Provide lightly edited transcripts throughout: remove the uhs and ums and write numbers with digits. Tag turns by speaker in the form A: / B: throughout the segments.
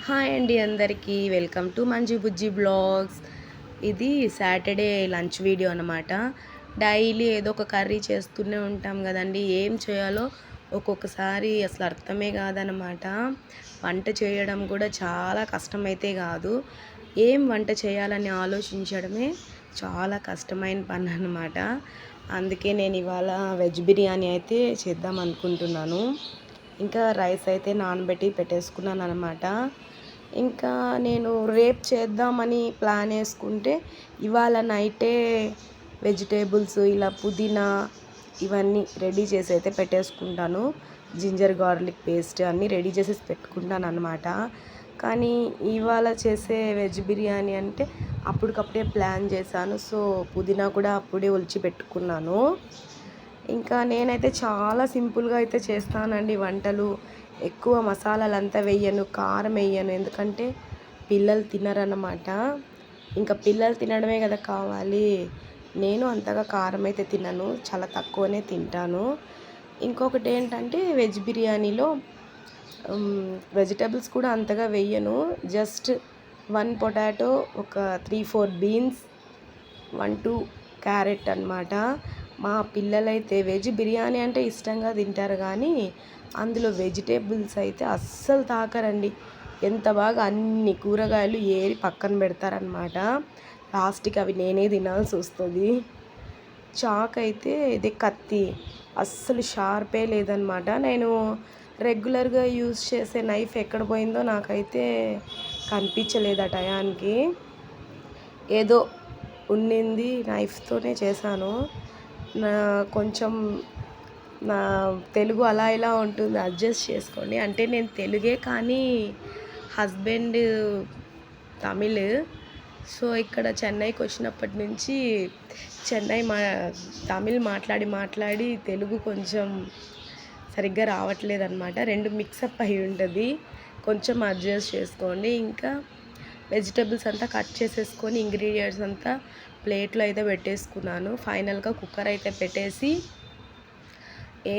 A: Hi అండి అందరికీ welcome to Manju Bujji vlogs. ఇది సాటర్డే లంచ్ వీడియో అనమాట. డైలీ ఏదో ఒక కర్రీ చేస్తూనే ఉంటాం కదండి. ఏం చేయాలో ఒక్కొక్కసారి అసలు అర్థమే కాదనమాట. వంట చేయడం కూడా చాలా కష్టమైతే కాదు, ఏం వంట చేయాలని ఆలోచించడమే చాలా కష్టమైన పని అనమాట. అందుకే నేను ఇవాళ వెజ్ బిర్యానీ అయితే చేద్దాం అనుకుంటున్నాను. ఇంకా రైస్ అయితే నానబెట్టి పెట్టేసుకున్నాను అనమాట. ఇంకా నేను రేపు చేద్దామని ప్లాన్ వేసుకుంటే ఇవాళ నైటే వెజిటేబుల్స్ ఇలా పుదీనా ఇవన్నీ రెడీ చేసి అయితే పెట్టేసుకుంటాను. జింజర్ గార్లిక్ పేస్ట్ అన్నీ రెడీ చేసేసి పెట్టుకుంటాను అనమాట. కానీ ఇవాళ చేసే వెజ్ బిర్యానీ అంటే అప్పటికప్పుడే ప్లాన్ చేశాను. సో పుదీనా కూడా అప్పుడే ఒలిచి పెట్టుకున్నాను. ఇంకా నేనైతే చాలా సింపుల్గా అయితే చేస్తానండి వంటలు. ఎక్కువ మసాలాలు అంతా వేయను, కారం వేయను, ఎందుకంటే పిల్లలు తినరన్నమాట. ఇంకా పిల్లలు తినడమే కదా కావాలి. నేను అంతగా కారం అయితే తినను, చాలా తక్కువనే తింటాను. ఇంకొకటి ఏంటంటే వెజ్ బిర్యానీలో వెజిటబుల్స్ కూడా అంతగా వేయను. జస్ట్ 1 పొటాటో, ఒక 3-4 బీన్స్, 1-2 క్యారెట్ అనమాట. మా పిల్లలైతే వెజ్ బిర్యానీ అంటే ఇష్టంగా తింటారు, కానీ అందులో వెజిటేబుల్స్ అయితే అస్సలు తాకరండి. ఎంత బాగా అన్ని కూరగాయలు ఏరి పక్కన పెడతారనమాట. లాస్ట్కి అవి నేనే తినాల్సి వస్తుంది. చాక్ అయితే ఇది కత్తి అస్సలు షార్పే లేదనమాట. నేను రెగ్యులర్గా యూజ్ చేసే నైఫ్ ఎక్కడ పోయిందో నాకైతే కనిపించలేదు ఆ టయానికి. ఏదో ఉండింది, నైఫ్తోనే చేశాను. కొంచెం నా తెలుగు అలా ఇలా ఉంటుంది, అడ్జస్ట్ చేసుకోండి. అంటే నేను తెలుగే కానీ హస్బెండ్ తమిళ్. సో ఇక్కడ చెన్నైకి వచ్చినప్పటి నుంచి తమిళ్ మాట్లాడి తెలుగు కొంచెం సరిగ్గా రావట్లేదు అనమాట. రెండు మిక్సప్ అయి ఉంటుంది, కొంచెం అడ్జస్ట్ చేసుకోండి. ఇంకా వెజిటబుల్స్ అంతా కట్ చేసేసుకొని ఇంగ్రీడియంట్స్ అంతా ప్లేట్లో అయితే పెట్టేసుకున్నాను. ఫైనల్గా కుక్కర్ అయితే పెట్టేసి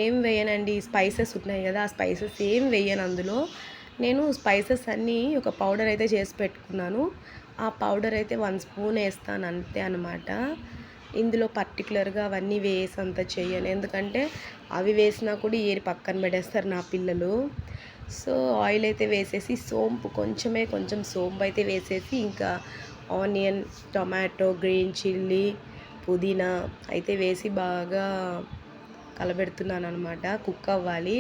A: ఏం వేయనండి, స్పైసెస్ ఉన్నాయి కదా, ఆ స్పైసెస్ ఏం వేయను అందులో. నేను స్పైసెస్ అన్నీ ఒక పౌడర్ అయితే చేసి పెట్టుకున్నాను. ఆ పౌడర్ అయితే 1 స్పూన్ వేస్తాను అంతే అనమాట. ఇందులో పర్టికులర్గా అవన్నీ వేసి అంత చేయను, ఎందుకంటే అవి వేసినా కూడా ఏరి పక్కన పెట్టేస్తారు నా పిల్లలు. సో ఆయిల్ అయితే వేసేసి కొంచెం సోంపు అయితే వేసేసి ఇంకా ఆనియన్, టొమాటో, గ్రీన్ చిల్లీ, పుదీనా అయితే వేసి బాగా కలబెడుతున్నాను అనమాట. కుక్ అవ్వాలి.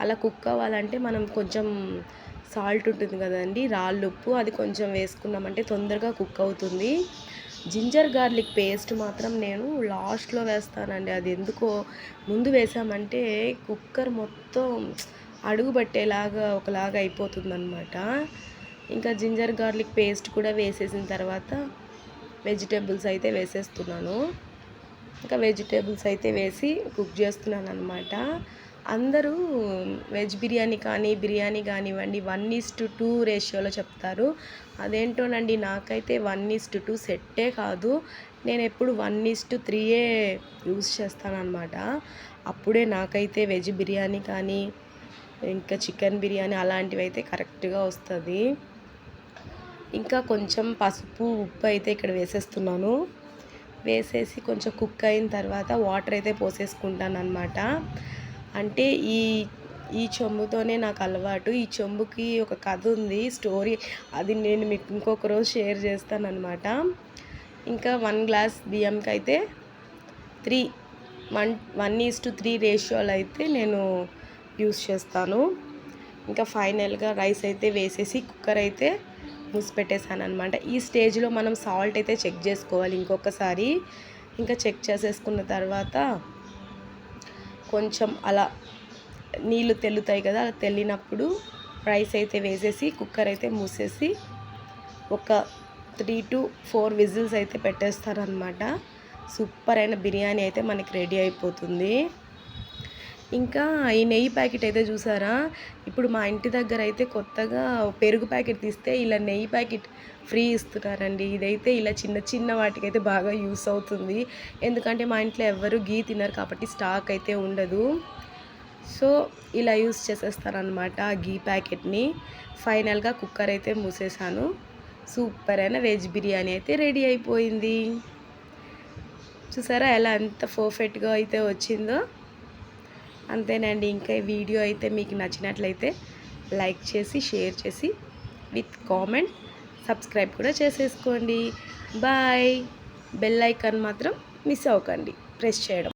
A: అలా కుక్ అవ్వాలంటే మనం కొంచెం సాల్ట్ ఉంటుంది కదండి, రాళ్ళుప్పు, అది కొంచెం వేసుకున్నామంటే తొందరగా కుక్ అవుతుంది. జింజర్ గార్లిక్ పేస్ట్ మాత్రం నేను లాస్ట్లో వేస్తానండి. అది ఎందుకో ముందు వేసామంటే కుక్కర్ మొత్తం అడుగు పట్టేలాగా ఒకలాగా అయిపోతుందన్నమాట. ఇంకా జింజర్ గార్లిక్ పేస్ట్ కూడా వేసేసిన తర్వాత వెజిటేబుల్స్ అయితే వేసేస్తున్నాను. ఇంకా వెజిటేబుల్స్ అయితే వేసి కుక్ చేస్తున్నాను అనమాట. అందరూ వెజ్ బిర్యానీ బిర్యానీ కానివ్వండి 1:2 రేషియోలో చెప్తారు. అదేంటోనండి, నాకైతే 1:2 సెట్టే కాదు. నేను ఎప్పుడు 1:3 యూస్ చేస్తానన్నమాట. అప్పుడే నాకైతే వెజ్ బిర్యానీ కానీ ఇంకా చికెన్ బిర్యానీ అలాంటివి అయితే కరెక్ట్గా వస్తుంది. ఇంకా కొంచెం పసుపు, ఉప్పు అయితే ఇక్కడ వేసేస్తున్నాను. వేసేసి కొంచెం కుక్ అయిన తర్వాత వాటర్ అయితే పోసేసుకుంటాను అనమాట. అంటే ఈ చెంబుతోనే నాకు అలవాటు. ఈ చెంబుకి ఒక కథ ఉంది, స్టోరీ, అది నేను మీకు ఇంకొక రోజు షేర్ చేస్తాను అనమాట. ఇంకా 1 గ్లాస్ బియ్యంకి అయితే 1:3 రేషియోలో అయితే నేను యూస్ చేస్తాను. ఇంకా ఫైనల్గా రైస్ అయితే వేసేసి కుక్కర్ అయితే మూసిపెట్టేసాను అనమాట. ఈ స్టేజ్లో మనం సాల్ట్ అయితే చెక్ చేసుకోవాలి ఇంకొకసారి. ఇంకా చెక్ చేసేసుకున్న తర్వాత కొంచెం అలా నీళ్ళు తెల్లుతాయి కదా, అలా తెల్లినప్పుడు రైస్ అయితే వేసేసి కుక్కర్ అయితే మూసేసి ఒక 3-4 విజిల్స్ అయితే పెట్టేస్తారనమాట. సూపర్ అయిన బిర్యానీ అయితే మనకి రెడీ అయిపోతుంది. ఇంకా ఈ నెయ్యి ప్యాకెట్ అయితే చూసారా, ఇప్పుడు మా ఇంటి దగ్గర అయితే కొత్తగా పెరుగు ప్యాకెట్ తీస్తే ఇలా నెయ్యి ప్యాకెట్ ఫ్రీ ఇస్తున్నారండి. ఇదైతే ఇలా చిన్న వాటికైతే బాగా యూస్ అవుతుంది, ఎందుకంటే మా ఇంట్లో ఎవ్వరు గీ తినరు కాబట్టి స్టాక్ అయితే ఉండదు. సో ఇలా యూస్ చేసేస్తానమాట ఆ గీ ప్యాకెట్ని. ఫైనల్గా కుక్కర్ అయితే మూసేసాను. సూపర్ అయిన వెజ్ బిర్యానీ అయితే రెడీ అయిపోయింది. చూసారా ఎలా ఎంత పర్ఫెక్ట్గా అయితే వచ్చిందో. అంతేనండి. ఇంకా ఈ వీడియో అయితే మీకు నచ్చినట్లయితే లైక్ చేసి షేర్ చేసి విత్ కామెంట్ సబ్స్క్రైబ్ కూడా చేసేసుకోండి. బాయ్. బెల్ ఐకాన్ మాత్రం మిస్ అవ్వకండి ప్రెస్ చేయడం.